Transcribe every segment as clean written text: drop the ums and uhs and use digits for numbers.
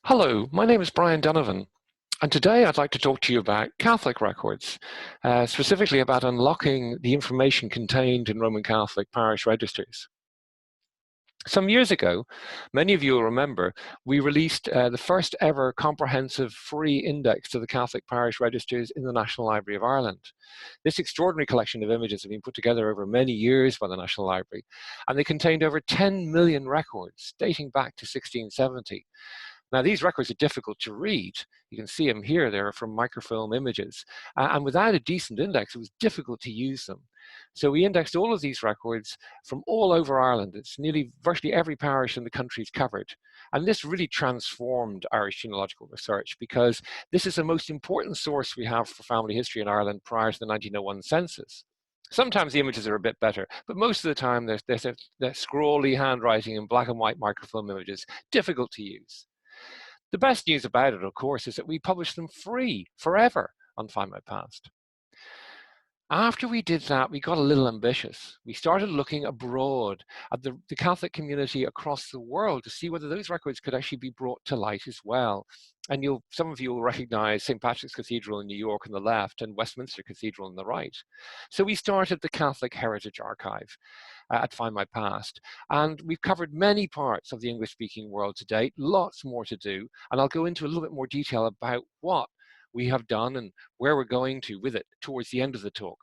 Hello, my name is Brian Donovan, and today I'd like to talk to you about Catholic records, specifically about unlocking the information contained in Roman Catholic parish registers. Some years ago, many of you will remember, we released the first ever comprehensive free index to the Catholic parish registers in the National Library of Ireland. This extraordinary collection of images have been put together over many years by the National Library, and they contained over 10 million records dating back to 1670. Now, these records are difficult to read. You can see them here. They're from microfilm images. And without a decent index, it was difficult to use them. So we indexed all of these records from all over Ireland. It's nearly virtually every parish in the country is covered. And this really transformed Irish genealogical research because this is the most important source we have for family history in Ireland prior to the 1901 census. Sometimes the images are a bit better, but most of the time there's scrawly handwriting and black and white microfilm images, difficult to use. The best news about it, of course, is that we publish them free forever on Findmypast. After we did that, we got a little ambitious. We started looking abroad at the Catholic community across the world to see whether those records could actually be brought to light as well. And some of you will recognize St. Patrick's Cathedral in New York on the left and Westminster Cathedral on the right. So we started the Catholic Heritage Archive at Findmypast. And we've covered many parts of the English-speaking world to date, lots more to do. And I'll go into a little bit more detail about what we have done and where we're going to with it towards the end of the talk.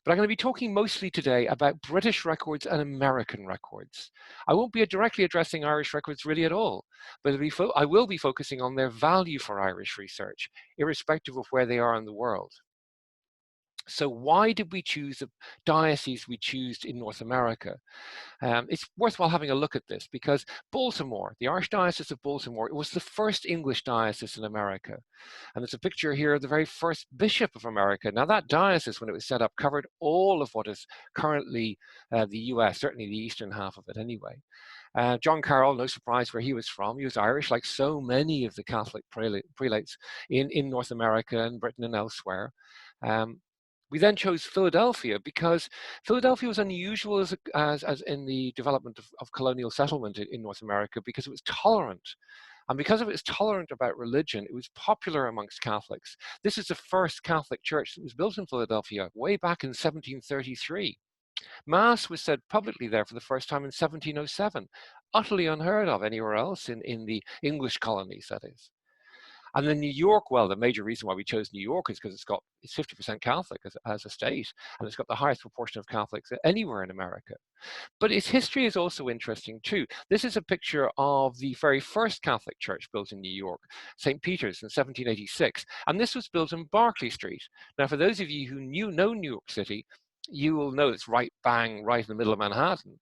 But I'm going to be talking mostly today about British records and American records. I won't be directly addressing Irish records really at all, but I will be focusing on their value for Irish research, irrespective of where they are in the world. So why did we choose the diocese we chose in North America? It's worthwhile having a look at this because Baltimore, the Archdiocese of Baltimore, it was the first English diocese in America. And there's a picture here of the very first Bishop of America. Now that diocese, when it was set up, covered all of what is currently the US, certainly the eastern half of it anyway. John Carroll, no surprise where he was from. He was Irish, like so many of the Catholic prelates in North America and Britain and elsewhere. We then chose Philadelphia because Philadelphia was unusual as in the development of colonial settlement in North America because it was tolerant. And because it was tolerant about religion, it was popular amongst Catholics. This is the first Catholic church that was built in Philadelphia way back in 1733. Mass was said publicly there for the first time in 1707, utterly unheard of anywhere else in the English colonies, that is. And then New York, well, the major reason why we chose New York is because it's 50% Catholic as a state, and it's got the highest proportion of Catholics anywhere in America. But its history is also interesting too. This is a picture of the very first Catholic church built in New York, St. Peter's in 1786, and this was built in Berkeley Street. Now, for those of you who know New York City, you will know it's right in the middle of Manhattan,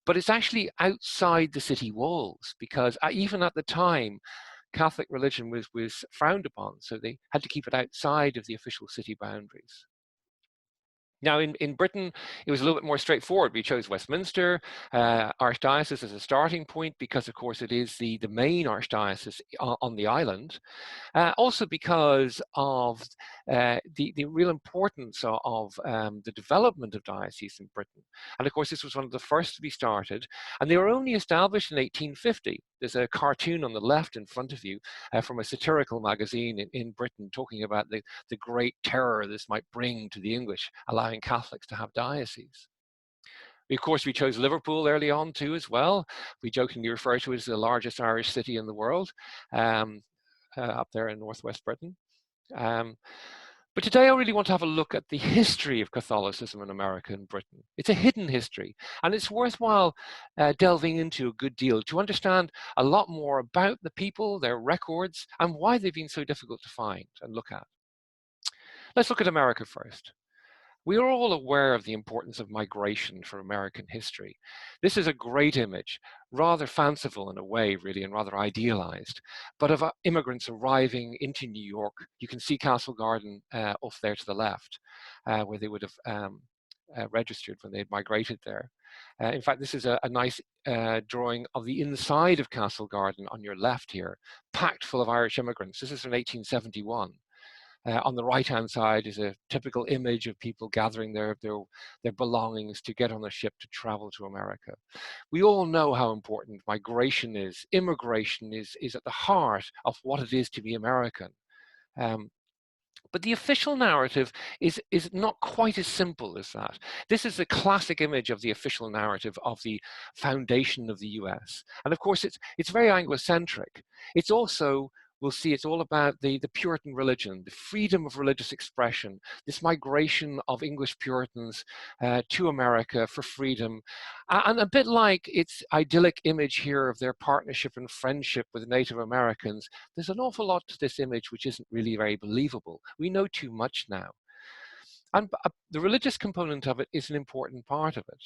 but it's actually outside the city walls because even at the time, Catholic religion was frowned upon, so they had to keep it outside of the official city boundaries. Now, in Britain, it was a little bit more straightforward. We chose Westminster Archdiocese as a starting point because, of course, it is the main archdiocese on the island. Also because of the real importance of the development of dioceses in Britain. And, of course, this was one of the first to be started. And they were only established in 1850. There's a cartoon on the left in front of you from a satirical magazine in Britain talking about the great terror this might bring to the English, allowing Catholics to have dioceses. Of course, we chose Liverpool early on too as well. We jokingly refer to it as the largest Irish city in the world, up there in northwest Britain. But today I really want to have a look at the history of Catholicism in America and Britain. It's a hidden history, and it's worthwhile delving into a good deal to understand a lot more about the people, their records, and why they've been so difficult to find and look at. Let's look at America first. We are all aware of the importance of migration for American history. This is a great image, rather fanciful in a way, really, and rather idealized, but of immigrants arriving into New York. You can see Castle Garden off there to the left, where they would have registered when they had migrated there. In fact, this is a nice drawing of the inside of Castle Garden on your left here, packed full of Irish immigrants. This is from 1871. On the right-hand side is a typical image of people gathering their belongings to get on a ship to travel to America. We all know how important migration is. Immigration is at the heart of what it is to be American. Um, but the official narrative is not quite as simple as that. This is the classic image of the official narrative of the foundation of the US. And of course, it's very Anglo-centric. It's also, we'll see, it's all about the Puritan religion, the freedom of religious expression, this migration of English Puritans to America for freedom. And a bit like its idyllic image here of their partnership and friendship with Native Americans, there's an awful lot to this image which isn't really very believable. We know too much now. And the religious component of it is an important part of it.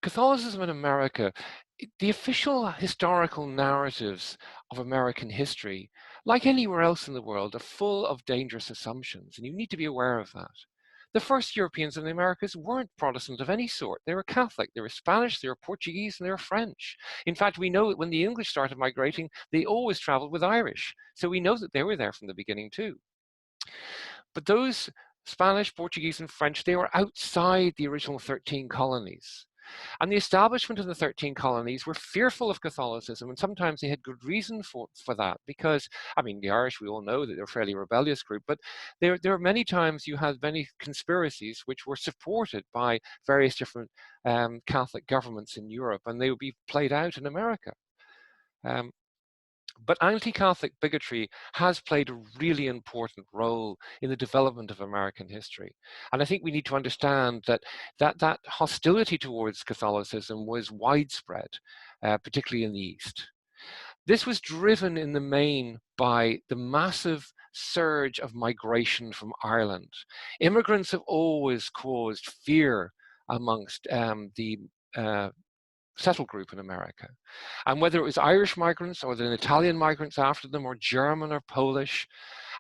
Catholicism in America, the official historical narratives of American history, like anywhere else in the world, are full of dangerous assumptions, and you need to be aware of that. The first Europeans in the Americas weren't Protestant of any sort. They were Catholic, they were Spanish, they were Portuguese, and they were French. In fact, we know that when the English started migrating, they always traveled with Irish. So we know that they were there from the beginning too. But those Spanish, Portuguese, and French, they were outside the original 13 colonies. And the establishment of the 13 colonies were fearful of Catholicism, and sometimes they had good reason for that, because, I mean, the Irish, we all know that they're a fairly rebellious group, but there are many times you had many conspiracies which were supported by various different Catholic governments in Europe, and they would be played out in America. But anti-Catholic bigotry has played a really important role in the development of American history. And I think we need to understand that hostility towards Catholicism was widespread, particularly in the East. This was driven in the main by the massive surge of migration from Ireland. Immigrants have always caused fear amongst the settled group in America. And whether it was Irish migrants or the Italian migrants after them, or German or Polish.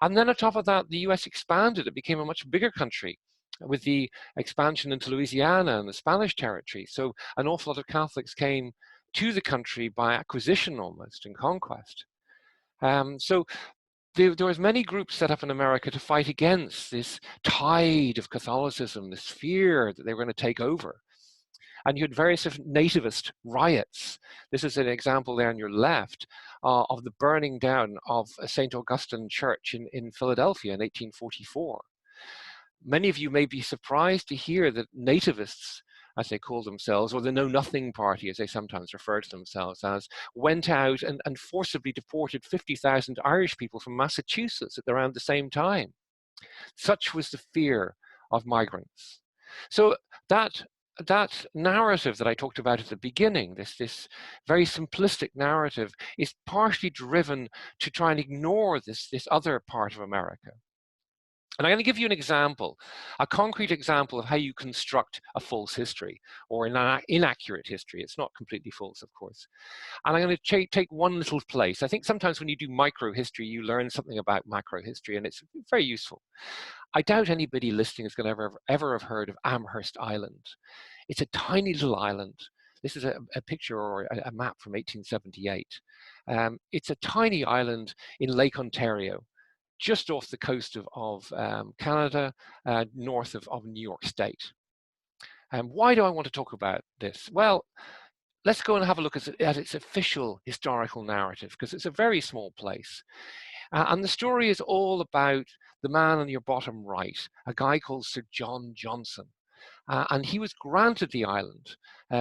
And then on top of that, the US expanded. It became a much bigger country with the expansion into Louisiana and the Spanish territory. So an awful lot of Catholics came to the country by acquisition almost and conquest. So there was many groups set up in America to fight against this tide of Catholicism, this fear that they were going to take over. And you had various nativist riots. This is an example there on your left of the burning down of St. Augustine Church in Philadelphia in 1844. Many of you may be surprised to hear that nativists, as they call themselves, or the Know-Nothing Party, as they sometimes refer to themselves as, went out and forcibly deported 50,000 Irish people from Massachusetts at around the same time. Such was the fear of migrants. So that narrative that I talked about at the beginning, this very simplistic narrative, is partially driven to try and ignore this other part of America. And I'm going to give you an example, a concrete example of how you construct a false history or an inaccurate history. It's not completely false, of course. And I'm going to take one little place. I think sometimes when you do micro history, you learn something about macro history, and it's very useful. I doubt anybody listening is going to ever have heard of Amherst Island. It's a tiny little island. This is a picture or a map from 1878. It's a tiny island in Lake Ontario, just off the coast of Canada, north of New York State. Why do I want to talk about this? Well, let's go and have a look at its official historical narrative, because it's a very small place. And the story is all about the man on your bottom right, a guy called Sir John Johnson. And he was granted the island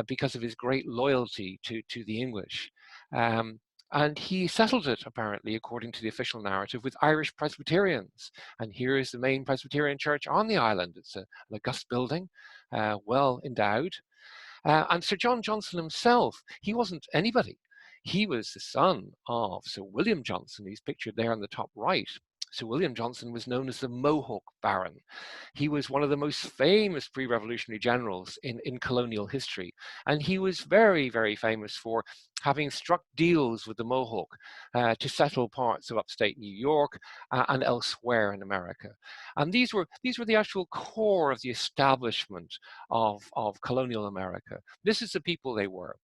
because of his great loyalty to the English. And he settled it, apparently, according to the official narrative, with Irish Presbyterians. And here is the main Presbyterian church on the island. It's an august building, well endowed. And Sir John Johnson himself, he wasn't anybody. He was the son of Sir William Johnson, who's pictured there on the top right. Sir William Johnson was known as the Mohawk Baron. He was one of the most famous pre-revolutionary generals in colonial history. And he was very, very famous for having struck deals with the Mohawk to settle parts of upstate New York and elsewhere in America. And these were the actual core of the establishment of colonial America. This is the people they were.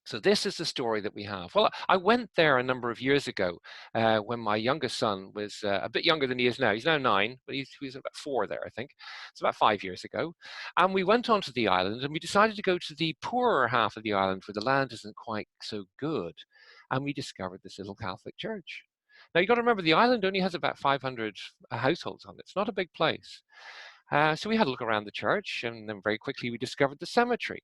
So this is the story that we have. Well, I went there a number of years ago when my youngest son was a bit younger than he is now. He's now 9, but he was about 4 there, I think. It's about 5 years ago. And we went onto the island and we decided to go to the poorer half of the island where the land isn't quite so good. And we discovered this little Catholic church. Now, you've got to remember, the island only has about 500 households on it. It's not a big place. So we had a look around the church, and then very quickly we discovered the cemetery.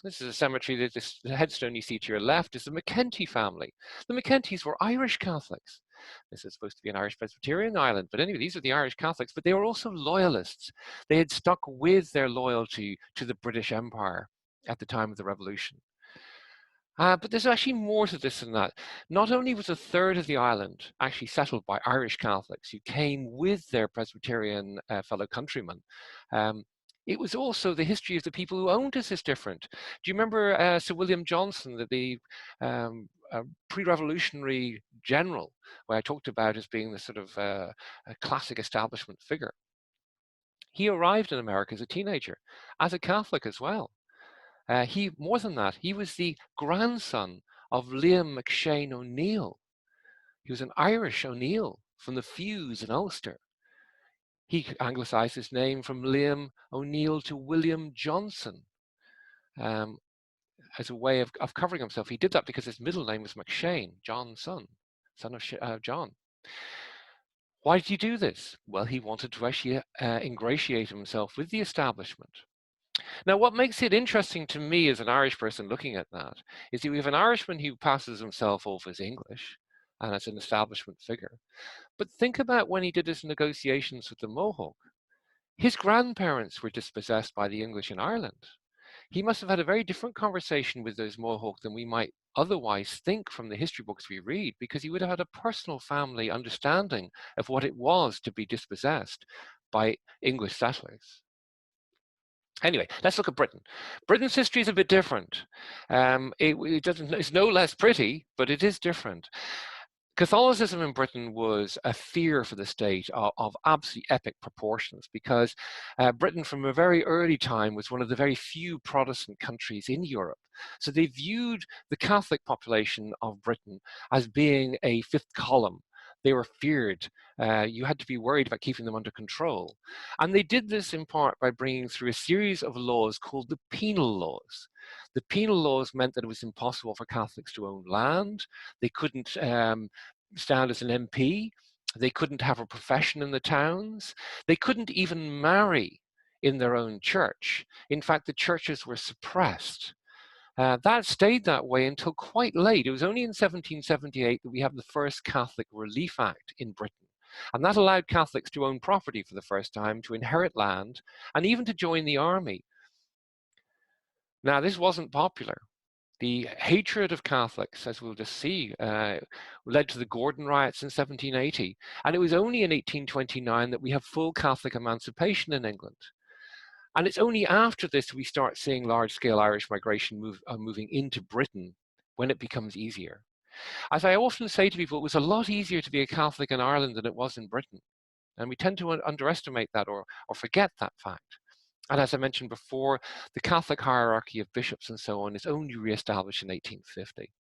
This is a cemetery that the headstone you see to your left is the McKenty family. The McKentys were Irish Catholics. This is supposed to be an Irish Presbyterian island, but anyway, these are the Irish Catholics, but they were also loyalists. They had stuck with their loyalty to the British Empire at the time of the Revolution. But there's actually more to this than that. Not only was a third of the island actually settled by Irish Catholics who came with their Presbyterian fellow countrymen, it was also the history of the people who owned us is different. Do you remember Sir William Johnson, the pre-revolutionary general, where I talked about as being the sort of a classic establishment figure? He arrived in America as a teenager, as a Catholic as well. More than that, he was the grandson of Liam McShane O'Neill. He was an Irish O'Neill from the Fews in Ulster. He anglicised his name from Liam O'Neill to William Johnson as a way of covering himself. He did that because his middle name was McShane, John's son of John. Why did he do this? Well, he wanted to actually ingratiate himself with the establishment. Now, what makes it interesting to me as an Irish person looking at that is that we have an Irishman who passes himself off as English and as an establishment figure. But think about when he did his negotiations with the Mohawk. His grandparents were dispossessed by the English in Ireland. He must have had a very different conversation with those Mohawk than we might otherwise think from the history books we read, because he would have had a personal family understanding of what it was to be dispossessed by English settlers. Anyway, let's look at Britain. Britain's history is a bit different. It's no less pretty, but it is different. Catholicism in Britain was a fear for the state of absolutely epic proportions, because Britain from a very early time was one of the very few Protestant countries in Europe. So they viewed the Catholic population of Britain as being a fifth column. They were feared. You had to be worried about keeping them under control. And they did this in part by bringing through a series of laws called the penal laws. The penal laws meant that it was impossible for Catholics to own land. They couldn't stand as an MP. They couldn't have a profession in the towns. They couldn't even marry in their own church. In fact, the churches were suppressed. That stayed that way until quite late. It was only in 1778 that we have the first Catholic Relief Act in Britain. And that allowed Catholics to own property for the first time, to inherit land, and even to join the army. Now, this wasn't popular. The hatred of Catholics, as we'll just see, led to the Gordon riots in 1780. And it was only in 1829 that we have full Catholic emancipation in England. And it's only after this we start seeing large-scale Irish migration moving into Britain when it becomes easier. As I often say to people, it was a lot easier to be a Catholic in Ireland than it was in Britain. And we tend to underestimate that or forget that fact. And as I mentioned before, the Catholic hierarchy of bishops and so on is only re-established in 1850.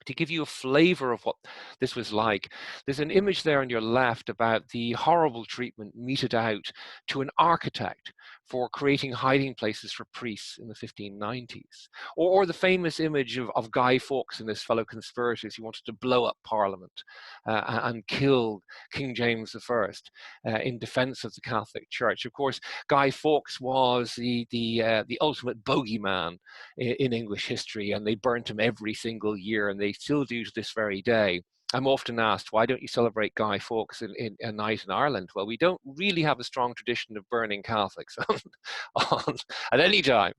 To give you a flavor of what this was like, there's an image there on your left about the horrible treatment meted out to an architect for creating hiding places for priests in the 1590s. Or the famous image of Guy Fawkes and his fellow conspirators who wanted to blow up Parliament and kill King James I in defense of the Catholic Church. Of course, Guy Fawkes was the ultimate bogeyman in English history, and they burnt him every single year, and they still do to this very day. I'm often asked, why don't you celebrate Guy Fawkes in a night in Ireland? Well, we don't really have a strong tradition of burning Catholics at any time.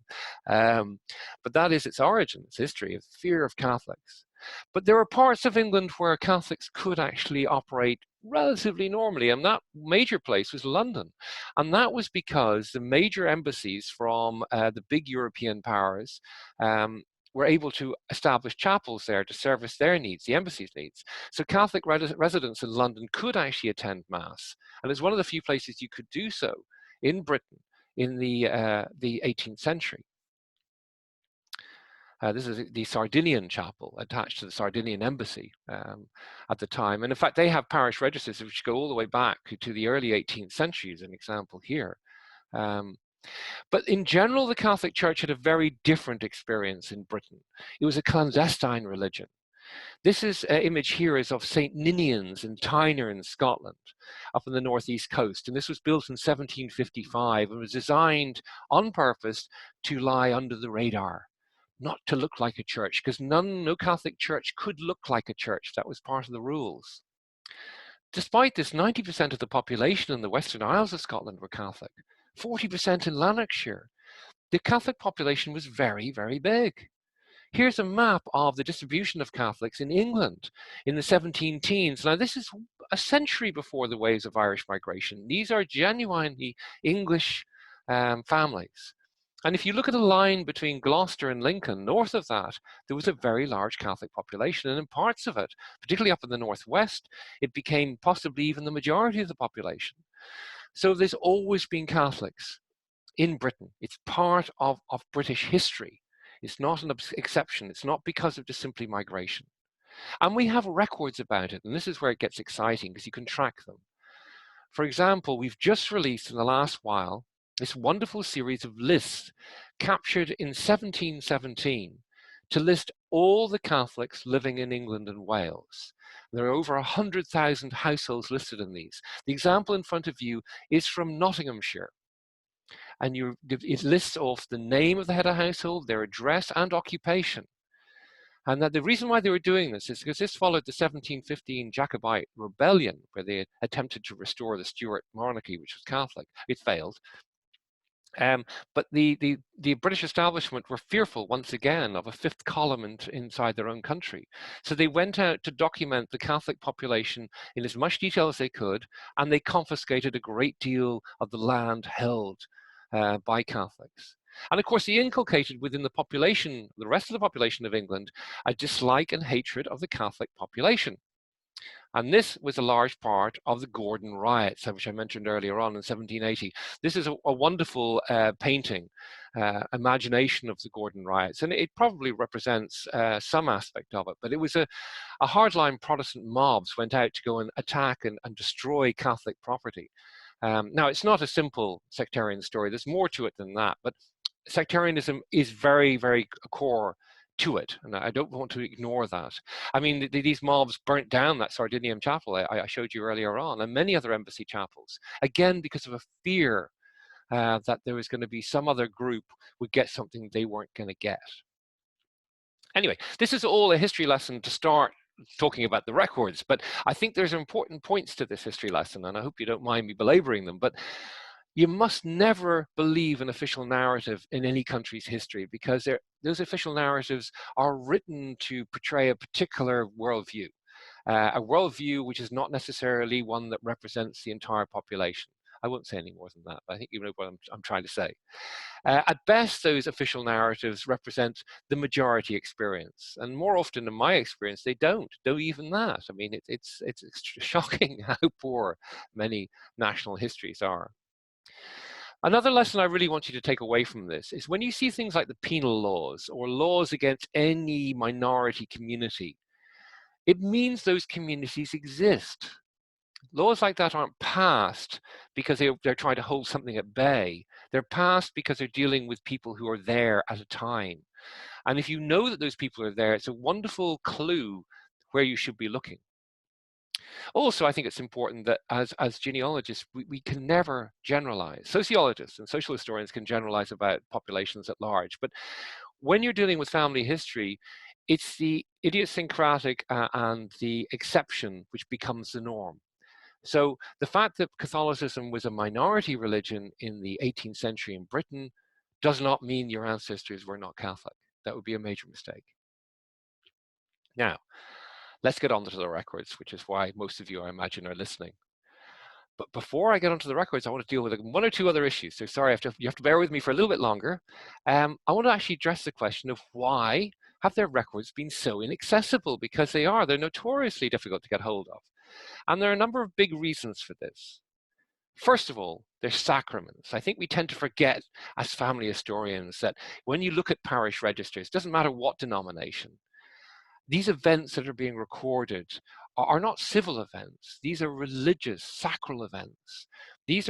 But that is its origin, its history of fear of Catholics. But there are parts of England where Catholics could actually operate relatively normally, and that major place was London. And that was because the major embassies from the big European powers were able to establish chapels there to service their needs, the embassy's needs. So Catholic residents in London could actually attend Mass. And it's one of the few places you could do so in Britain in the 18th century. This is the Sardinian chapel attached to the Sardinian embassy at the time. And in fact, they have parish registers which go all the way back to the early 18th century, as an example here. But in general, the Catholic Church had a very different experience in Britain. It was a clandestine religion. This image here is of St. Ninian's in Tyner in Scotland, up on the northeast coast. And this was built in 1755 and was designed on purpose to lie under the radar, not to look like a church, because no Catholic church could look like a church. That was part of the rules. Despite this, 90% of the population in the Western Isles of Scotland were Catholic, 40% in Lanarkshire. The Catholic population was very, very big. Here's a map of the distribution of Catholics in England in the 17 teens. Now, this is a century before the waves of Irish migration. These are genuinely English families. And if you look at the line between Gloucester and Lincoln, north of that, there was a very large Catholic population. And in parts of it, particularly up in the northwest, it became possibly even the majority of the population. So there's always been Catholics in Britain. It's part of British history. It's not an exception. It's not because of just simply migration. And we have records about it. And this is where it gets exciting because you can track them. For example, we've just released in the last while this wonderful series of lists captured in 1717 to list all the Catholics living in England and Wales. There are over 100,000 households listed in these. The example in front of you is from Nottinghamshire. And it lists off the name of the head of household, their address and occupation. And that the reason why they were doing this is because this followed the 1715 Jacobite rebellion, where they attempted to restore the Stuart monarchy, which was Catholic. It failed. But the British establishment were fearful once again of a fifth column inside their own country. So they went out to document the Catholic population in as much detail as they could, and they confiscated a great deal of the land held by Catholics. And of course, they inculcated within the population, the rest of the population of England, a dislike and hatred of the Catholic population. And this was a large part of the Gordon riots, which I mentioned earlier on in 1780. This is a wonderful painting, imagination of the Gordon riots. And it probably represents some aspect of it. But it was a hardline Protestant mobs went out to go and attack and destroy Catholic property. Now, it's not a simple sectarian story. There's more to it than that. But sectarianism is very, very core to it, and I don't want to ignore that. I mean, these mobs burnt down that Sardinian chapel I showed you earlier on, and many other embassy chapels, again because of a fear that there was going to be some other group would get something they weren't going to get. Anyway, this is all a history lesson to start talking about the records, but I think there's important points to this history lesson, and I hope you don't mind me belaboring them. But you must never believe an official narrative in any country's history, because those official narratives are written to portray a particular worldview, a worldview which is not necessarily one that represents the entire population. I won't say any more than that, but I think you know what I'm trying to say. At best, those official narratives represent the majority experience. And more often, in my experience, they don't do even that. I mean, it's shocking how poor many national histories are. Another lesson I really want you to take away from this is when you see things like the penal laws or laws against any minority community, it means those communities exist. Laws like that aren't passed because they're trying to hold something at bay. They're passed because they're dealing with people who are there at a time. And if you know that those people are there, it's a wonderful clue where you should be looking. Also, I think it's important that as genealogists, we can never generalize. Sociologists and social historians can generalize about populations at large, but when you're dealing with family history, it's the idiosyncratic and the exception which becomes the norm. So the fact that Catholicism was a minority religion in the 18th century in Britain does not mean your ancestors were not Catholic. That would be a major mistake. Now, let's get on to the records, which is why most of you, I imagine, are listening. But before I get onto the records, I want to deal with one or two other issues. So sorry, you have to bear with me for a little bit longer. I want to actually address the question of why have their records been so inaccessible? Because they're notoriously difficult to get hold of. And there are a number of big reasons for this. First of all, they're sacraments. I think we tend to forget as family historians that when you look at parish registers, it doesn't matter what denomination, these events that are being recorded are not civil events. These are religious, sacral events. These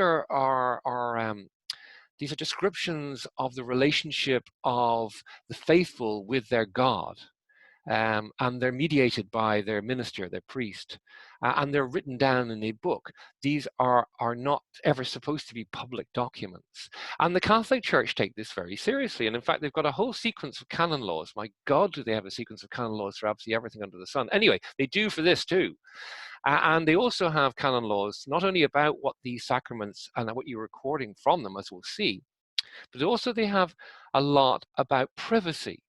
these are descriptions of the relationship of the faithful with their God. And they're mediated by their minister, their priest, and they're written down in a book. These are not ever supposed to be public documents. And the Catholic Church take this very seriously. And in fact, they've got a whole sequence of canon laws. My God, do they have a sequence of canon laws for absolutely everything under the sun. Anyway, they do for this too. And they also have canon laws, not only about what these sacraments and what you're recording from them, as we'll see, but also they have a lot about privacy.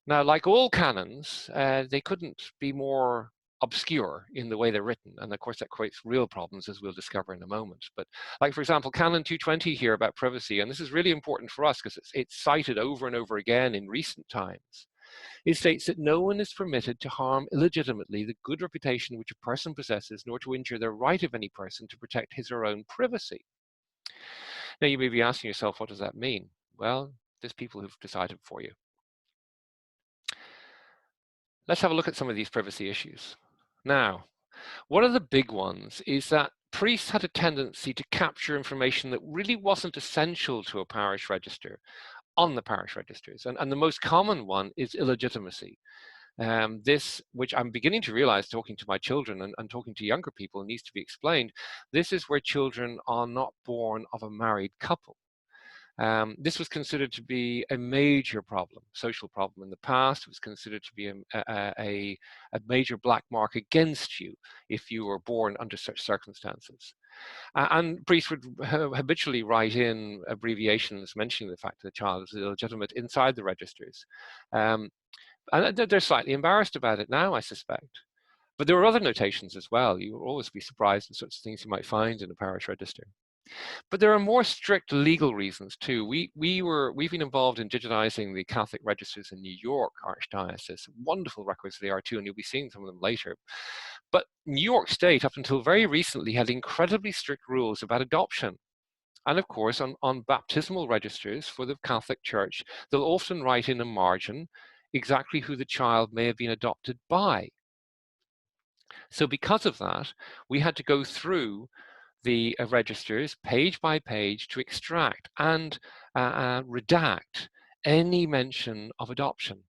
Now, like all canons, they couldn't be more obscure in the way they're written. And of course, that creates real problems, as we'll discover in a moment. But like, for example, Canon 220 here about privacy, and this is really important for us because it's cited over and over again in recent times. It states that no one is permitted to harm illegitimately the good reputation which a person possesses, nor to injure the right of any person to protect his or her own privacy. Now, you may be asking yourself, what does that mean? Well, there's people who've decided for you. Let's have a look at some of these privacy issues. Now, one of the big ones is that priests had a tendency to capture information that really wasn't essential to a parish register on the parish registers. And the most common one is illegitimacy. This, which I'm beginning to realize talking to my children and talking to younger people, needs to be explained. This is where children are not born of a married couple. This was considered to be a major problem, social problem in the past. It was considered to be a major black mark against you if you were born under such circumstances. And priests would habitually write in abbreviations mentioning the fact that the child was illegitimate inside the registers. And they're slightly embarrassed about it now, I suspect. But there were other notations as well. You will always be surprised at sorts of things you might find in a parish register. But there are more strict legal reasons too. We've been involved in digitizing the Catholic registers in New York Archdiocese. Wonderful records they are too, and you'll be seeing some of them later. But New York State, up until very recently, had incredibly strict rules about adoption. And of course, on baptismal registers for the Catholic Church, they'll often write in a margin exactly who the child may have been adopted by. So because of that, we had to go through the registers page by page to extract and redact any mention of adoption.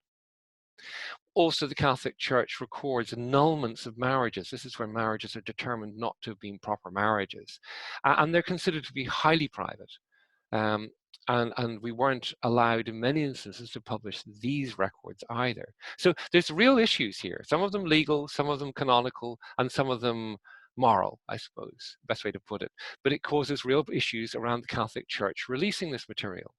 Also, the Catholic Church records annulments of marriages. This is where marriages are determined not to have been proper marriages. And they're considered to be highly private. And we weren't allowed in many instances to publish these records either. So there's real issues here, some of them legal, some of them canonical, and some of them moral, I suppose, best way to put it. But it causes real issues around the Catholic Church releasing this material.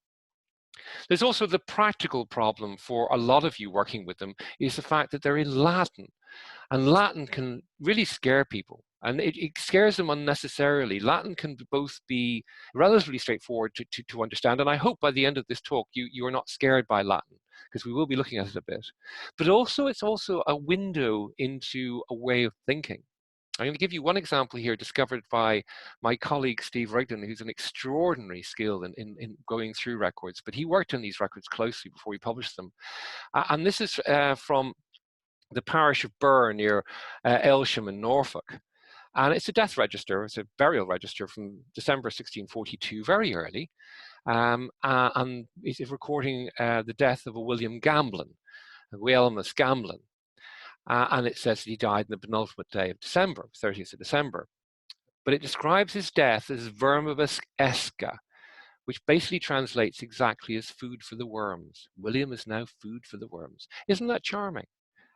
There's also the practical problem for a lot of you working with them is the fact that they're in Latin. And Latin can really scare people. And it scares them unnecessarily. Latin can both be relatively straightforward to understand. And I hope by the end of this talk, you are not scared by Latin, because we will be looking at it a bit. But also, it's also a window into a way of thinking. I'm going to give you one example here discovered by my colleague Steve Rigdon, who's an extraordinary skill in going through records, but he worked on these records closely before he published them. And this is from the parish of Burr near Aylsham in Norfolk. And it's a death register, it's a burial register from December 1642, very early. And it's recording the death of a William Gamblin, Wilhelmus Gamblin. And it says that he died on the penultimate day of December, 30th of December. But it describes his death as vermibus esca, which basically translates exactly as food for the worms. William is now food for the worms. Isn't that charming?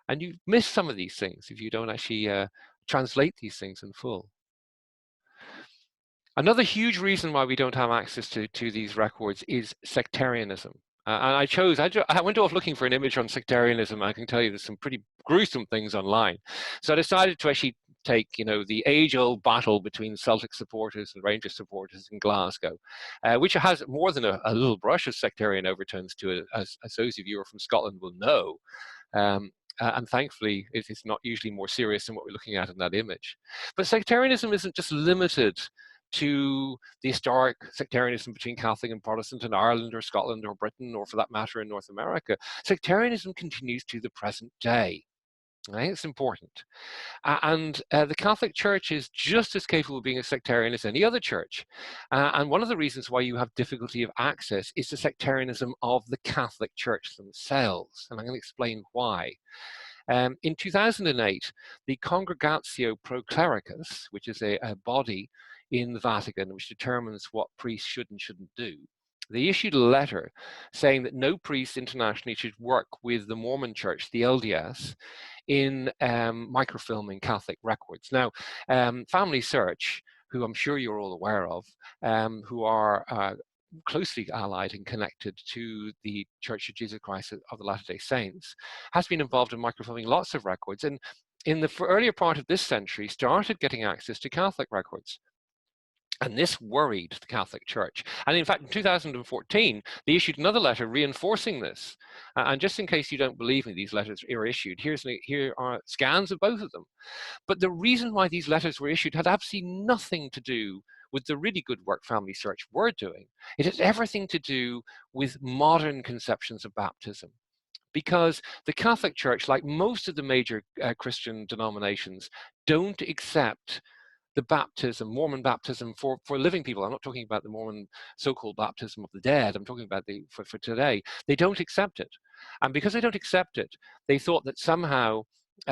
And you miss some of these things if you don't actually translate these things in full. Another huge reason why we don't have access to these records is sectarianism. And I went off looking for an image on sectarianism. I can tell you there's some pretty gruesome things online. So I decided to actually take, the age-old battle between Celtic supporters and Rangers supporters in Glasgow, which has more than a little brush of sectarian overtones to it, as those of you who are from Scotland will know. And thankfully, it's not usually more serious than what we're looking at in that image. But sectarianism isn't just limited to the historic sectarianism between Catholic and Protestant in Ireland or Scotland or Britain, or for that matter in North America. Sectarianism continues to the present day. Right? It's important. And the Catholic Church is just as capable of being a sectarian as any other church. And one of the reasons why you have difficulty of access is the sectarianism of the Catholic Church themselves. And I'm going to explain why. In 2008, the Congregatio Pro Clericus, which is a body in the Vatican which determines what priests should and shouldn't do, they issued a letter saying that no priest internationally should work with the Mormon Church, the LDS, in microfilming Catholic records. Now, Family Search, who I'm sure you're all aware of, who are closely allied and connected to the Church of Jesus Christ of the Latter-day Saints, has been involved in microfilming lots of records, and in the earlier part of this century started getting access to Catholic records. And this worried the Catholic Church. And in fact, in 2014, they issued another letter reinforcing this. And just in case you don't believe me, these letters are issued. Here are scans of both of them. But the reason why these letters were issued had absolutely nothing to do with the really good work Family Search were doing. It has everything to do with modern conceptions of baptism. Because the Catholic Church, like most of the major Christian denominations, don't accept the baptism, Mormon baptism for living people. I'm not talking about the Mormon so-called baptism of the dead. I'm talking about for today. They don't accept it. And because they don't accept it, they thought that somehow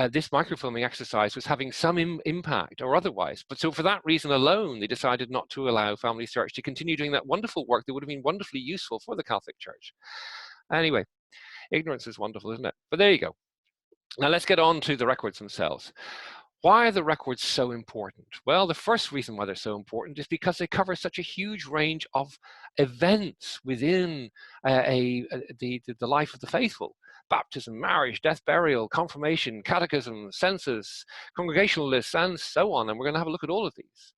this microfilming exercise was having some impact or otherwise. But so for that reason alone, they decided not to allow Family Search to continue doing that wonderful work that would have been wonderfully useful for the Catholic Church. Anyway, ignorance is wonderful, isn't it? But there you go. Now let's get on to the records themselves. Why are the records so important? Well, the first reason why they're so important is because they cover such a huge range of events within the life of the faithful. Baptism, marriage, death, burial, confirmation, catechism, census, congregational lists, and so on. And we're going to have a look at all of these.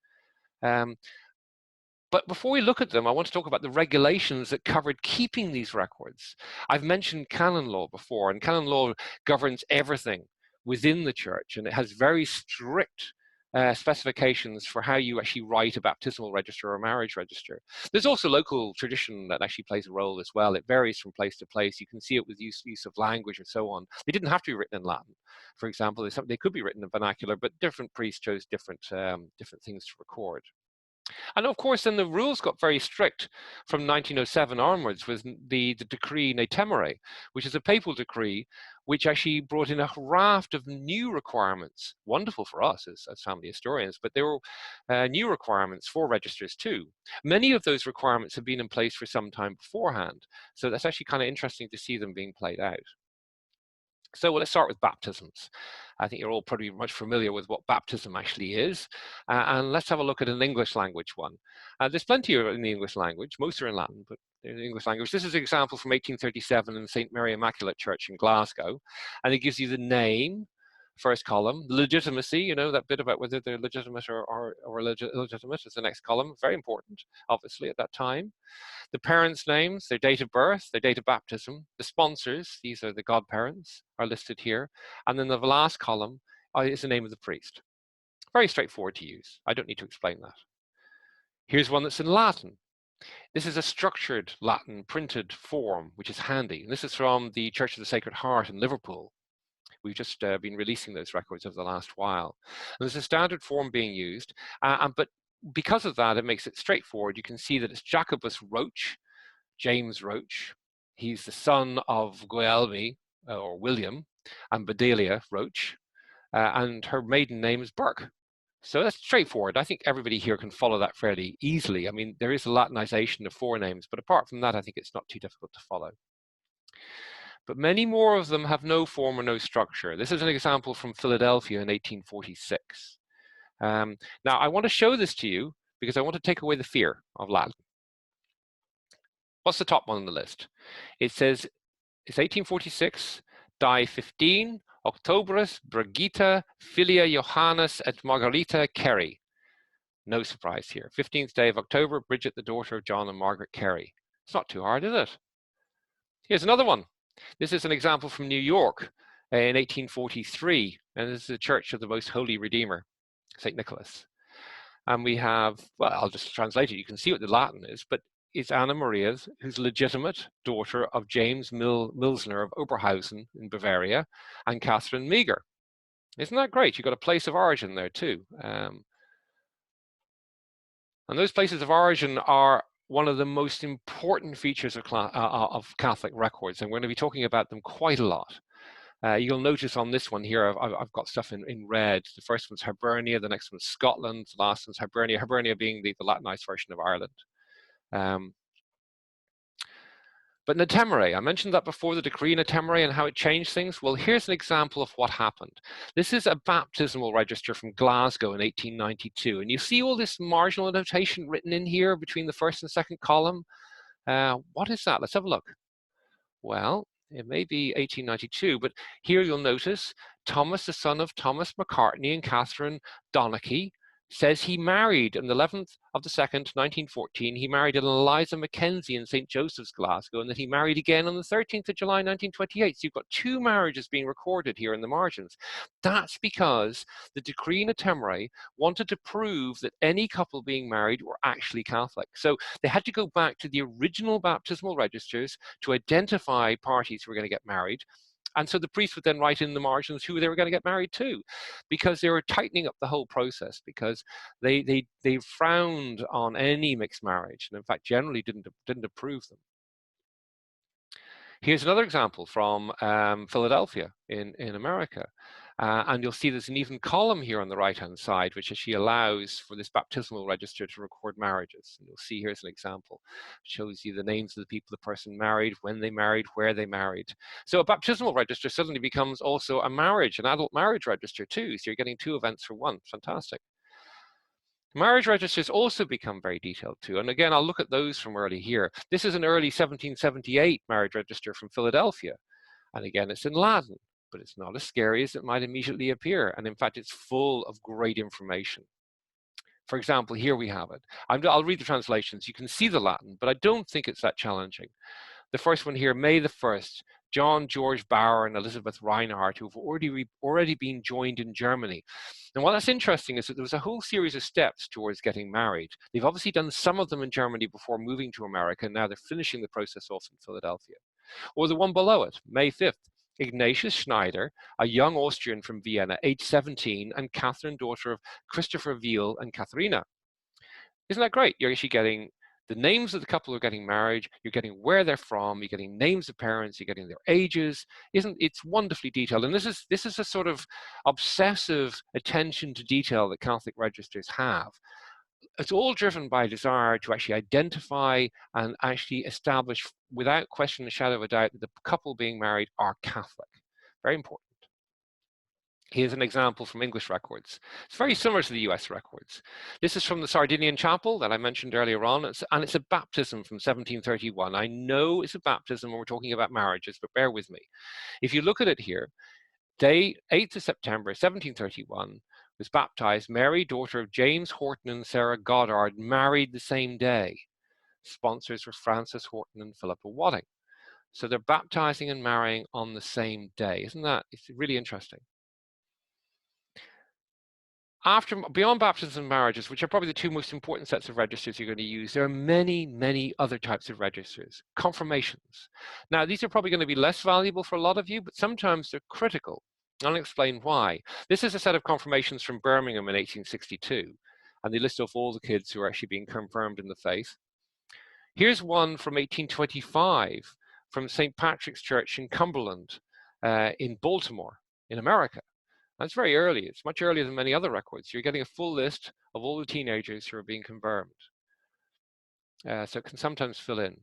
But before we look at them, I want to talk about the regulations that covered keeping these records. I've mentioned canon law before, and canon law governs everything within the church, and it has very strict specifications for how you actually write a baptismal register or a marriage register. There's also local tradition that actually plays a role as well. It varies from place to place. You can see it with use of language and so on. They didn't have to be written in Latin, for example. They could be written in vernacular, but different priests chose different things to record. And of course, then the rules got very strict from 1907 onwards with the decree Ne Temere, which is a papal decree which actually brought in a raft of new requirements. Wonderful for us as family historians, but there were new requirements for registers too. Many of those requirements have been in place for some time beforehand, so that's actually kind of interesting to see them being played out. So let's start with baptisms. I think you're all pretty much familiar with what baptism actually is. And let's have a look at an English language one. There's plenty in the English language. Most are in Latin, but in the English language. This is an example from 1837 in St. Mary Immaculate Church in Glasgow. And it gives you the name, first column, the legitimacy, you know, that bit about whether they're legitimate or illegitimate is the next column. Very important, obviously, at that time. The parents' names, their date of birth, their date of baptism, the sponsors, these are the godparents, are listed here. And then the last column is the name of the priest. Very straightforward to use. I don't need to explain that. Here's one that's in Latin. This is a structured Latin printed form, which is handy. And this is from the Church of the Sacred Heart in Liverpool. We've just been releasing those records over the last while. And there's a standard form being used, but because of that, it makes it straightforward. You can see that it's Jacobus Roche, James Roche. He's the son of Guelmi, or William, and Bedelia Roche, and her maiden name is Burke. So that's straightforward. I think everybody here can follow that fairly easily. I mean, there is a Latinization of forenames, but apart from that, I think it's not too difficult to follow. But many more of them have no form or no structure. This is an example from Philadelphia in 1846. Now, I want to show this to you because I want to take away the fear of Latin. What's the top one on the list? It says, it's 1846, die 15, Octobris, Brigitta, Filia Johannes et Margarita Carey. No surprise here. 15th day of October, Bridget, the daughter of John and Margaret Carey. It's not too hard, is it? Here's another one. This is an example from New York in 1843, and this is the Church of the Most Holy Redeemer, St. Nicholas. And we have, well, I'll just translate it. You can see what the Latin is, but it's Anna Maria, who's legitimate daughter of James Milsner of Oberhausen in Bavaria, and Catherine Meagher. Isn't that great? You've got a place of origin there too. And those places of origin are one of the most important features of Catholic records, and we're going to be talking about them quite a lot. You'll notice on this one here, I've got stuff in red. The first one's Hibernia, the next one's Scotland, the last one's Hibernia, Hibernia being the Latinized version of Ireland. But Natemere, I mentioned that before, the decree Natemere and how it changed things. Well, here's an example of what happened. This is a baptismal register from Glasgow in 1892. And you see all this marginal notation written in here between the first and second column. What is that? Let's have a look. Well, it may be 1892, but here you'll notice Thomas, the son of Thomas Macartney and Catherine Donachie, says he married on the 11th of the 2nd, 1914, he married an Eliza Mackenzie in St. Joseph's, Glasgow, and that he married again on the 13th of July, 1928. So you've got two marriages being recorded here in the margins. That's because the decree Natemere wanted to prove that any couple being married were actually Catholic. So they had to go back to the original baptismal registers to identify parties who were going to get married. And so the priest would then write in the margins who they were going to get married to, because they were tightening up the whole process, because they frowned on any mixed marriage, and in fact generally didn't approve them. Here's another example from Philadelphia in America. And you'll see there's an even column here on the right-hand side, which actually allows for this baptismal register to record marriages. And you'll see here's an example. It shows you the names of the people the person married, when they married, where they married. So a baptismal register suddenly becomes also a marriage, an adult marriage register too. So you're getting two events for one. Fantastic. Marriage registers also become very detailed too. And again, I'll look at those from early here. This is an early 1778 marriage register from Philadelphia. And again, it's in Latin, but it's not as scary as it might immediately appear. And in fact, it's full of great information. For example, here we have it. I'll read the translations. You can see the Latin, but I don't think it's that challenging. The first one here, May the 1st, John George Bauer and Elizabeth Reinhardt, who've already been joined in Germany. And what that's interesting is that there was a whole series of steps towards getting married. They've obviously done some of them in Germany before moving to America, and now they're finishing the process off in Philadelphia. Or the one below it, May 5th, Ignatius Schneider, a young Austrian from Vienna, age 17, and Catherine, daughter of Christopher Veal and Katharina. Isn't that great? You're actually getting the names of the couple who are getting married, you're getting where they're from, you're getting names of parents, you're getting their ages. It's wonderfully detailed. And this is a sort of obsessive attention to detail that Catholic registers have. It's all driven by a desire to actually identify and actually establish, without question or shadow of a doubt, that the couple being married are Catholic. Very important. Here's an example from English records. It's very similar to the US records. This is from the Sardinian chapel that I mentioned earlier on, and it's a baptism from 1731. I know it's a baptism when we're talking about marriages, but bear with me. If you look at it here, day 8th of September, 1731, was baptized Mary, daughter of James Horton and Sarah Goddard, married the same day. Sponsors were Francis Horton and Philippa Wadding. So they're baptizing and marrying on the same day. Isn't that, it's really interesting. Beyond baptisms and marriages, which are probably the two most important sets of registers you're going to use, there are many, many other types of registers. Confirmations. Now, these are probably going to be less valuable for a lot of you, but sometimes they're critical. I'll explain why. This is a set of confirmations from Birmingham in 1862, and they list off all the kids who are actually being confirmed in the faith. Here's one from 1825 from St. Patrick's Church in Cumberland, in Baltimore, in America. That's very early. It's much earlier than many other records. You're getting a full list of all the teenagers who are being confirmed. So it can sometimes fill in.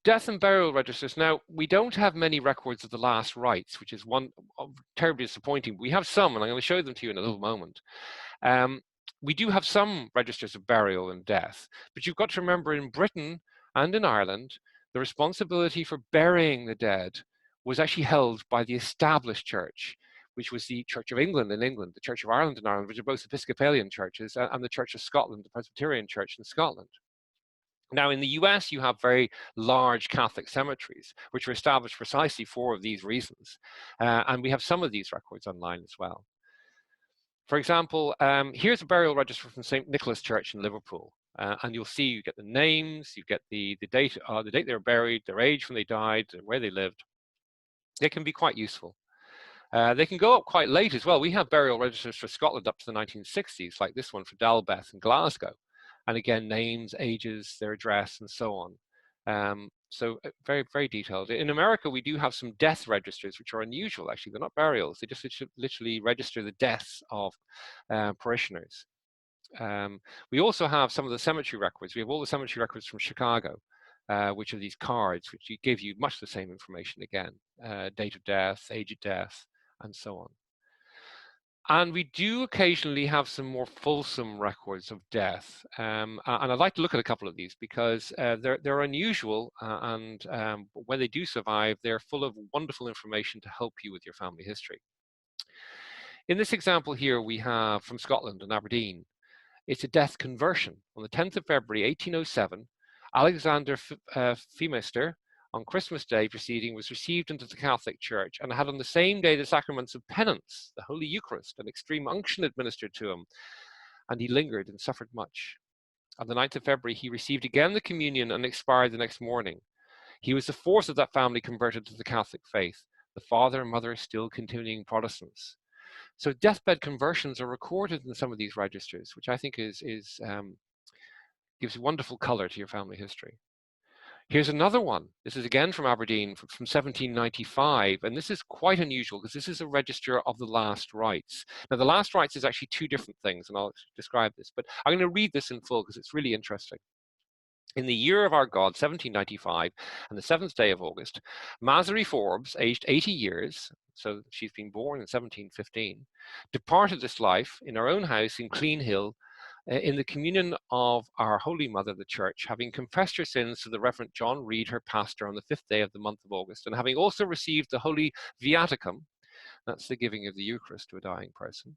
Death and burial registers. Now, we don't have many records of the last rites, which is one terribly disappointing. We have some, and I'm going to show them to you in a little moment. We do have some registers of burial and death, but you've got to remember, in Britain and in Ireland, the responsibility for burying the dead was actually held by the established church, which was the Church of England in England, the Church of Ireland in Ireland, which are both Episcopalian churches, and the Church of Scotland, the Presbyterian Church in Scotland. Now, in the US, you have very large Catholic cemeteries, which were established precisely for these reasons. And we have some of these records online as well. For example, here's a burial register from St. Nicholas Church in Liverpool. And you'll see you get the names, you get the date they were buried, their age when they died, where they lived. They can be quite useful. They can go up quite late as well. We have burial registers for Scotland up to the 1960s, like this one for Dalbeth in Glasgow. And again, names, ages, their address, and so on. So very, very detailed. In America, we do have some death registers, which are unusual, actually. They're not burials. They just literally register the deaths of parishioners. We also have some of the cemetery records. We have all the cemetery records from Chicago, which are these cards, which give you much the same information again, date of death, age of death, and so on. And we do occasionally have some more fulsome records of death. And I'd like to look at a couple of these because they're unusual, and when they do survive, they're full of wonderful information to help you with your family history. In this example here, we have from Scotland and Aberdeen. It's a death conversion. On the 10th of February, 1807, Alexander Findmypast, on Christmas Day preceding, was received into the Catholic Church and had on the same day the sacraments of penance, the Holy Eucharist, and extreme unction administered to him. And he lingered and suffered much. On the 9th of February, he received again the communion and expired the next morning. He was the fourth of that family converted to the Catholic faith, the father and mother still continuing Protestants. So deathbed conversions are recorded in some of these registers, which I think gives wonderful color to your family history. Here's another one. This is again from Aberdeen from 1795, and this is quite unusual because this is a register of the last rites. Now, the last rites is actually two different things, and I'll describe this, but I'm going to read this in full because it's really interesting. In the year of our God, 1795, and the 7th day of August, Masery Forbes, aged 80 years, so she's been born in 1715, departed this life in her own house in Clean Hill, in the communion of our Holy Mother, the Church, having confessed her sins to the Reverend John Reed, her pastor, on the 5th day of the month of August, and having also received the Holy Viaticum, that's the giving of the Eucharist to a dying person.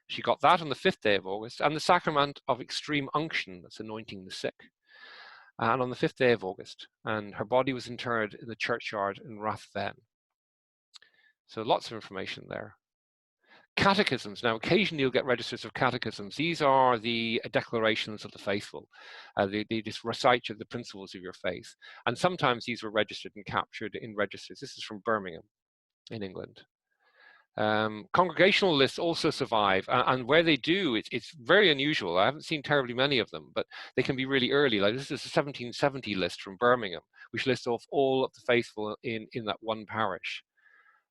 She got that on the 5th day of August, and the sacrament of extreme unction, that's anointing the sick, and on the 5th day of August, and her body was interred in the churchyard in Rathven. So lots of information there. Catechisms. Now, occasionally you'll get registers of catechisms. These are the declarations of the faithful. They just recite you the principles of your faith. And sometimes these were registered and captured in registers. This is from Birmingham in England. Congregational lists also survive, and where they do, it's very unusual. I haven't seen terribly many of them, but they can be really early. Like this is a 1770 list from Birmingham, which lists off all of the faithful in that one parish.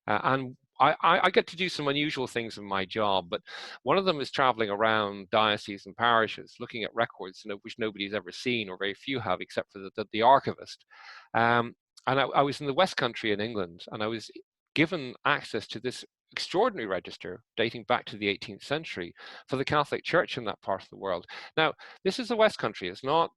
And I get to do some unusual things in my job, but one of them is traveling around dioceses and parishes, looking at records which nobody's ever seen, or very few have, except for the archivist. And I was in the West Country in England, and I was given access to this extraordinary register dating back to the 18th century for the Catholic Church in that part of the world. Now, this is the West Country. There's not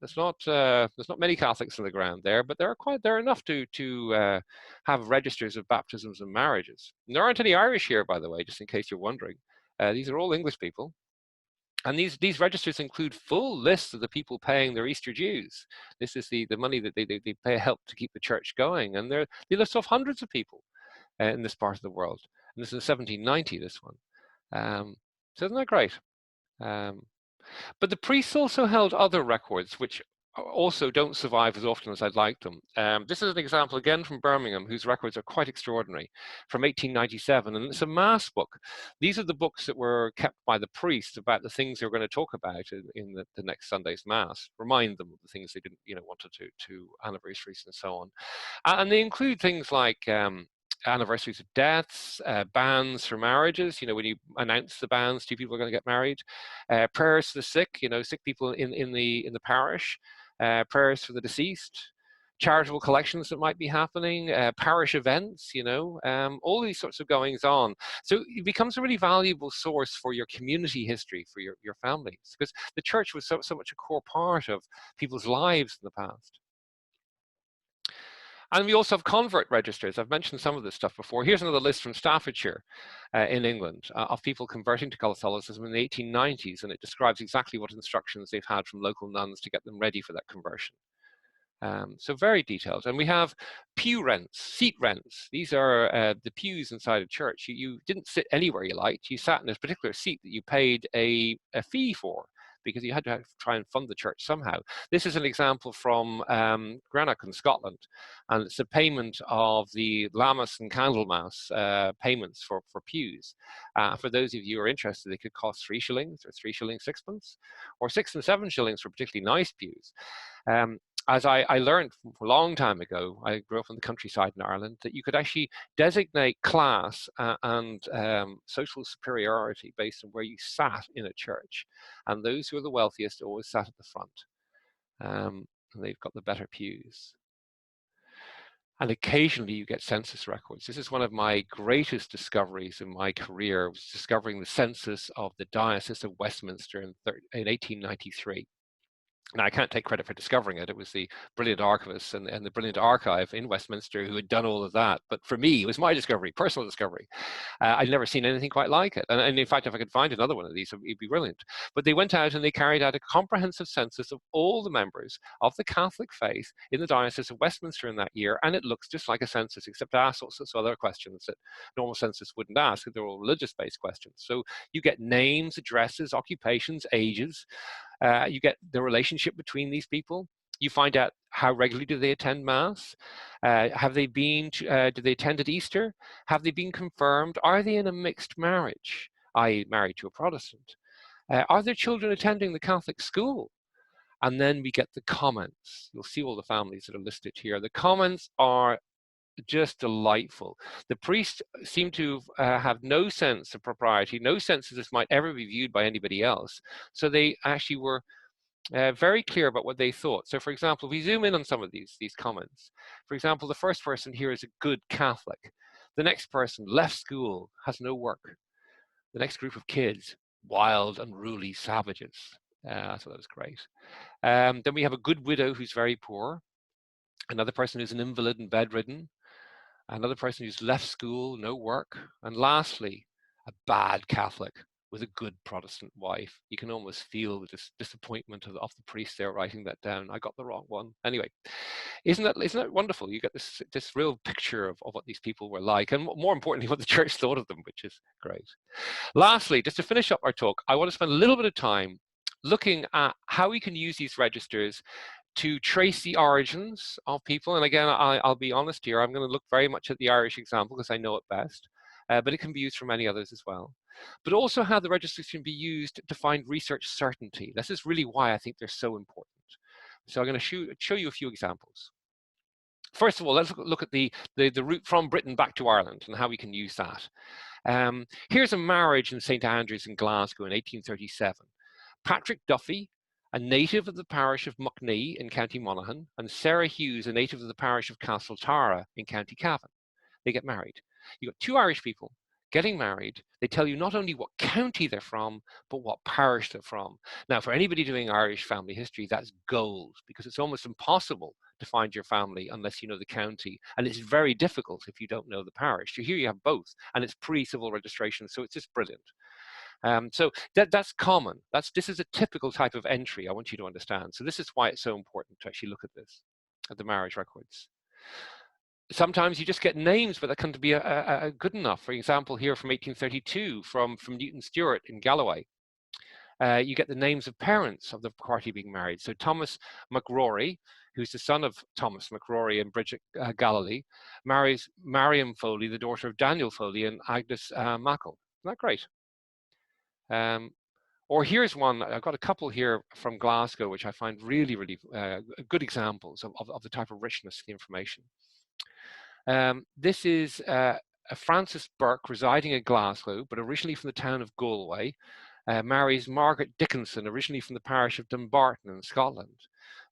many Catholics on the ground there, but there are enough to have registers of baptisms and marriages. And there aren't any Irish here, by the way, just in case you're wondering. These are all English people. And these registers include full lists of the people paying their Easter dues. This is the money that they pay, help to keep the church going. And they list off hundreds of people in this part of the world. And this is 1790, this one. So isn't that great? But the priests also held other records, which also don't survive as often as I'd like them. This is an example again from Birmingham, whose records are quite extraordinary, from 1897, and it's a mass book. These are the books that were kept by the priests about the things they're going to talk about in the next Sunday's mass, remind them of the things they didn't want to anniversaries and so on. And they include things like anniversaries of deaths, bans for marriages, when you announce the bans, two people are going to get married, prayers for the sick, sick people in the parish, prayers for the deceased, charitable collections that might be happening, parish events, all these sorts of goings on. So it becomes a really valuable source for your community history, for your families, because the church was so much a core part of people's lives in the past. And we also have convert registers. I've mentioned some of this stuff before. Here's another list from Staffordshire in England of people converting to Catholicism in the 1890s, and it describes exactly what instructions they've had from local nuns to get them ready for that conversion. So very detailed. And we have pew rents, seat rents. These are the pews inside a church. You didn't sit anywhere you liked. You sat in a particular seat that you paid a fee for, because you had to try and fund the church somehow. This is an example from Greenock in Scotland, and it's a payment of the Lammas and Candlemas payments for pews. For those of you who are interested, they could cost 3 shillings or 3 shillings 6pence, or 6 and 7 shillings for particularly nice pews. As I learned a long time ago, I grew up in the countryside in Ireland, that you could actually designate class and social superiority based on where you sat in a church. And those who are the wealthiest always sat at the front. And they've got the better pews. And occasionally you get census records. This is one of my greatest discoveries in my career, was discovering the census of the Diocese of Westminster in 1893. Now, I can't take credit for discovering it. It was the brilliant archivist and the brilliant archive in Westminster who had done all of that. But for me, it was my discovery, personal discovery. I'd never seen anything quite like it. And in fact, if I could find another one of these, it'd be brilliant. But they went out and they carried out a comprehensive census of all the members of the Catholic faith in the Diocese of Westminster in that year. And it looks just like a census, except asks all sorts of other questions that normal census wouldn't ask. They're all religious-based questions. So you get names, addresses, occupations, ages. You get the relationship between these people. You find out how regularly do they attend Mass? Have they been, do they attend at Easter? Have they been confirmed? Are they in a mixed marriage, i.e. married to a Protestant? Are their children attending the Catholic school? And then we get the comments. You'll see all the families that are listed here. The comments are just delightful. The priests seem to have no sense of propriety, no sense that this might ever be viewed by anybody else. So they actually were very clear about what they thought. So for example, if we zoom in on some of these comments, for example, the first person here is a good Catholic. The next person left school, has no work. The next group of kids, wild, unruly savages. So that was great. Then we have a good widow who's very poor. Another person who's an invalid and bedridden. Another person who's left school, no work. And lastly, a bad Catholic with a good Protestant wife. You can almost feel the disappointment of the priest there writing that down. I got the wrong one. Anyway, isn't that wonderful? You get this real picture of what these people were like, and more importantly, what the church thought of them, which is great. Lastly, just to finish up our talk, I want to spend a little bit of time looking at how we can use these registers to trace the origins of people. And again, I'll be honest here, I'm going to look very much at the Irish example because I know it best, but it can be used for many others as well. But also how the registers can be used to find research certainty. This is really why I think they're so important. So I'm going to show you a few examples. First of all, let's look at the route from Britain back to Ireland and how we can use that. Here's a marriage in St. Andrews in Glasgow in 1837. Patrick Duffy, a native of the parish of Muckney in County Monaghan, and Sarah Hughes, a native of the parish of Castletara in County Cavan. They get married. You've got two Irish people getting married. They tell you not only what county they're from, but what parish they're from. Now, for anybody doing Irish family history, that's gold, because it's almost impossible to find your family unless you know the county. And it's very difficult if you don't know the parish. So here you have both, and it's pre-civil registration, so it's just brilliant. So that's common. This is a typical type of entry I want you to understand. So this is why it's so important to actually look at this, at the marriage records. Sometimes you just get names, but that can't be good enough. For example, here from 1832, from Newton Stewart in Galloway, you get the names of parents of the party being married. So Thomas McRory, who's the son of Thomas McRory and Bridget Galilee, marries Mariam Foley, the daughter of Daniel Foley and Agnes Mackle. Isn't that great? Or here's one, I've got a couple here from Glasgow, which I find really, really good examples of the type of richness of the information. This is Francis Burke residing in Glasgow, but originally from the town of Galway, marries Margaret Dickinson, originally from the parish of Dumbarton in Scotland.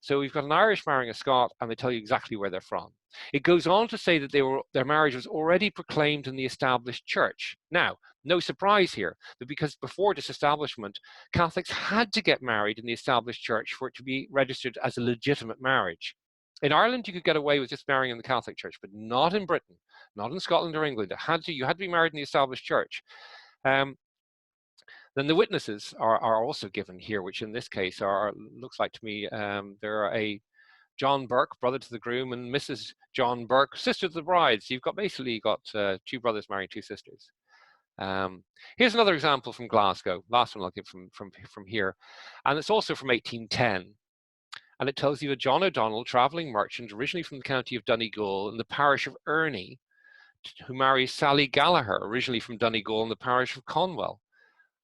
So we've got an Irish marrying a Scot, and they tell you exactly where they're from. It goes on to say that their marriage was already proclaimed in the established church. Now, no surprise here, that because before disestablishment, Catholics had to get married in the established church for it to be registered as a legitimate marriage. In Ireland, you could get away with just marrying in the Catholic Church, but not in Britain, not in Scotland or England. You had to be married in the established church. Then the witnesses are also given here, which in this case looks like to me, there are John Burke, brother to the groom, and Mrs. John Burke, sister to the bride. So you've got basically got two brothers marrying two sisters. Here's another example from Glasgow. Last one I'll give from here, and it's also from 1810. And it tells you a John O'Donnell, travelling merchant, originally from the county of Donegal in the parish of Erney, who marries Sally Gallagher, originally from Donegal in the parish of Conwell.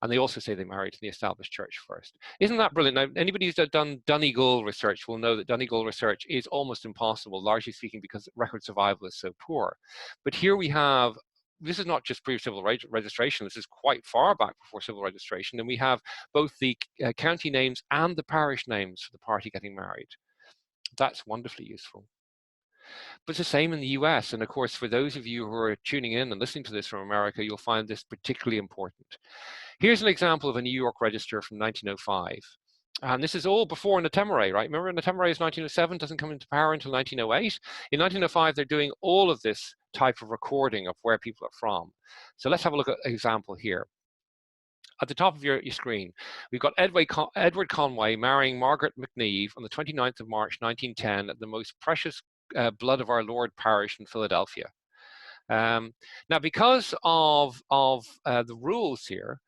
And they also say they married in the established church first. Isn't that brilliant? Now, anybody who's done Donegal research will know that Donegal research is almost impossible, largely speaking, because record survival is so poor. But here we have, this is not just pre-civil registration, this is quite far back before civil registration, and we have both the county names and the parish names for the party getting married. That's wonderfully useful. But it's the same in the US. And of course, for those of you who are tuning in and listening to this from America, you'll find this particularly important. Here's an example of a New York register from 1905. And this is all before Natemere, right? Remember, Natemere is 1907, doesn't come into power until 1908. In 1905, they're doing all of this type of recording of where people are from. So let's have a look at an example here. At the top of your screen, we've got Edward Conway marrying Margaret McNeve on the 29th of March, 1910 at the Most Precious Blood of Our Lord Parish in Philadelphia. Now, because of the rules here,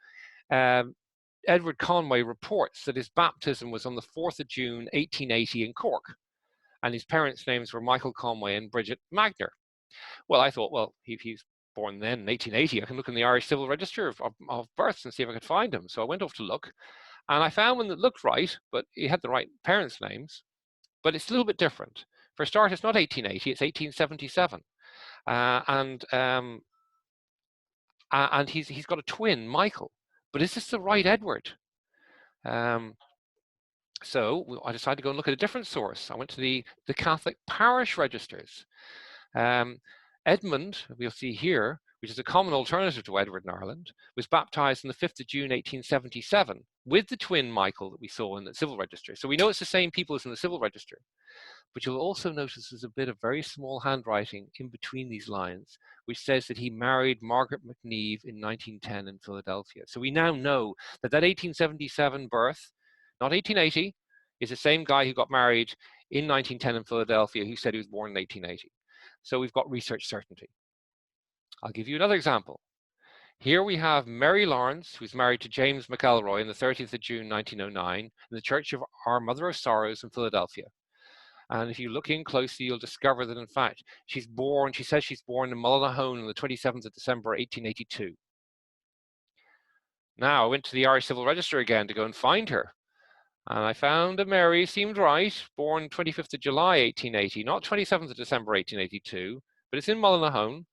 Edward Conway reports that his baptism was on the 4th of June, 1880 in Cork, and his parents' names were Michael Conway and Bridget Magner. Well, I thought, well, if he's born then in 1880, I can look in the Irish Civil Register of births and see if I could find him. So I went off to look, and I found one that looked right, but he had the right parents' names, but it's a little bit different. For a start, it's not 1880, it's 1877. And he's got a twin, Michael. But is this the right Edward? So I decided to go and look at a different source. I went to the Catholic parish registers. Edmund, we'll see here, which is a common alternative to Edward in Ireland, was baptized on the 5th of June, 1877, with the twin Michael that we saw in the civil register. So we know it's the same people as in the civil register. But you'll also notice there's a bit of very small handwriting in between these lines, which says that he married Margaret McNeve in 1910 in Philadelphia. So we now know that 1877 birth, not 1880, is the same guy who got married in 1910 in Philadelphia who said he was born in 1880. So we've got research certainty. I'll give you another example. Here we have Mary Lawrence, who's married to James McElroy on the 30th of June, 1909, in the Church of Our Mother of Sorrows in Philadelphia. And if you look in closely, you'll discover that, in fact, she says she's born in Mullinahone on the 27th of December, 1882. Now, I went to the Irish Civil Register again to go and find her. And I found a Mary, seemed right, born 25th of July, 1880, not 27th of December, 1882, but it's in Mullinahone.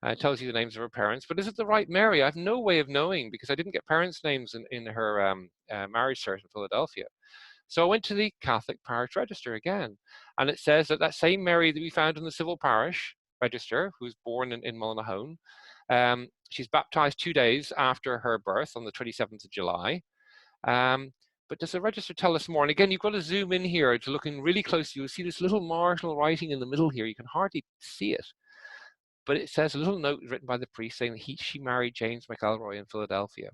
It tells you the names of her parents, but is it the right Mary? I have no way of knowing because I didn't get parents' names in her marriage cert in Philadelphia. So I went to the Catholic parish register again, and it says that that same Mary that we found in the civil parish register, who was born in Mullinahone, she's baptized 2 days after her birth on the 27th of July. But does the register tell us more? And again, you've got to zoom in here to look in really closely. You'll see this little marginal writing in the middle here. You can hardly see it. But it says a little note written by the priest saying that she married James McElroy in Philadelphia.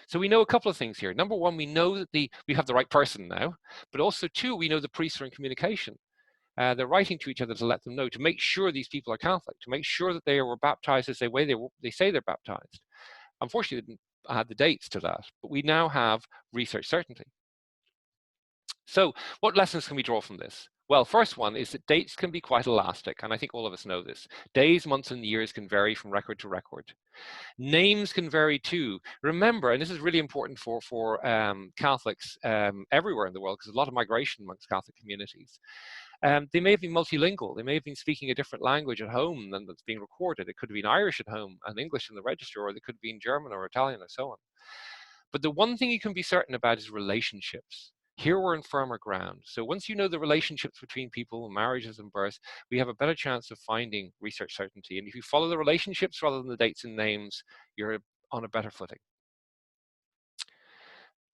So we know a couple of things here. Number one, we know that we have the right person now, but also two, we know the priests are in communication. They're writing to each other to let them know, to make sure these people are Catholic, to make sure that they were baptized as they say they're baptized. Unfortunately, they didn't add the dates to that, but we now have research certainty. So what lessons can we draw from this? Well, first one is that dates can be quite elastic, and I think all of us know this. Days, months, and years can vary from record to record. Names can vary too. Remember, and this is really important for Catholics everywhere in the world, because there's a lot of migration amongst Catholic communities. They may have been multilingual. They may have been speaking a different language at home than that's being recorded. It could have been Irish at home and English in the register, or they could have been German or Italian or so on. But the one thing you can be certain about is relationships. Here we're in firmer ground. So once you know the relationships between people, marriages and births, we have a better chance of finding research certainty. And if you follow the relationships rather than the dates and names, you're on a better footing.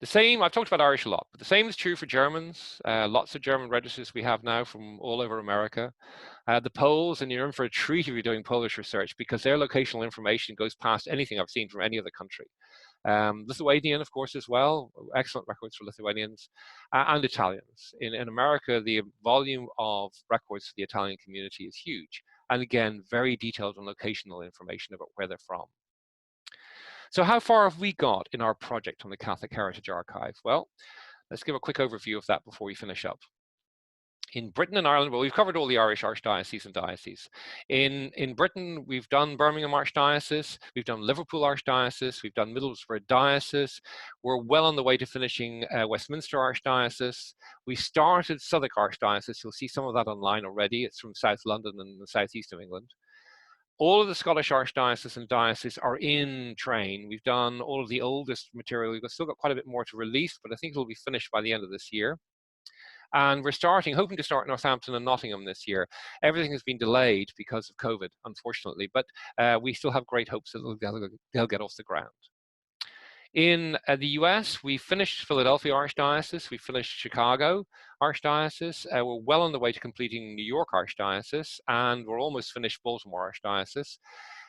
The same, I've talked about Irish a lot, but the same is true for Germans. Lots of German registers we have now from all over America. The Poles, and you're in for a treat if you're doing Polish research because their locational information goes past anything I've seen from any other country. Lithuanian, of course, as well, excellent records for Lithuanians, and Italians. In America, the volume of records for the Italian community is huge, and again, very detailed and locational information about where they're from. So how far have we got in our project on the Catholic Heritage Archive? Well, let's give a quick overview of that before we finish up. In Britain and Ireland, well, we've covered all the Irish archdioceses and dioceses. In Britain, we've done Birmingham Archdiocese, we've done Liverpool Archdiocese, we've done Middlesbrough Diocese. We're well on the way to finishing Westminster Archdiocese. We started Southwark Archdiocese. You'll see some of that online already. It's from South London and the southeast of England. All of the Scottish archdioceses and dioceses are in train. We've done all of the oldest material. We've still got quite a bit more to release, but I think it'll be finished by the end of this year. And we're hoping to start Northampton and Nottingham this year. Everything has been delayed because of COVID, unfortunately, but we still have great hopes that they'll get off the ground. In the US, we finished Philadelphia Archdiocese, we finished Chicago Archdiocese, we're well on the way to completing New York Archdiocese, and we're almost finished Baltimore Archdiocese.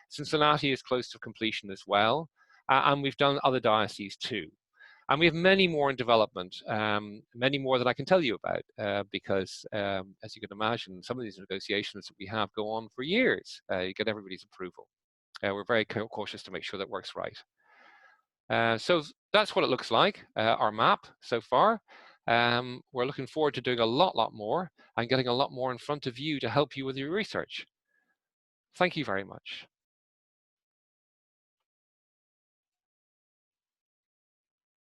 Cincinnati is close to completion as well, and we've done other dioceses too. And we have many more in development, many more that I can tell you about, because as you can imagine, some of these negotiations that we have go on for years. You get everybody's approval. We're very cautious to make sure that works right. So that's what it looks like, our map so far. We're looking forward to doing a lot more and getting a lot more in front of you to help you with your research. Thank you very much.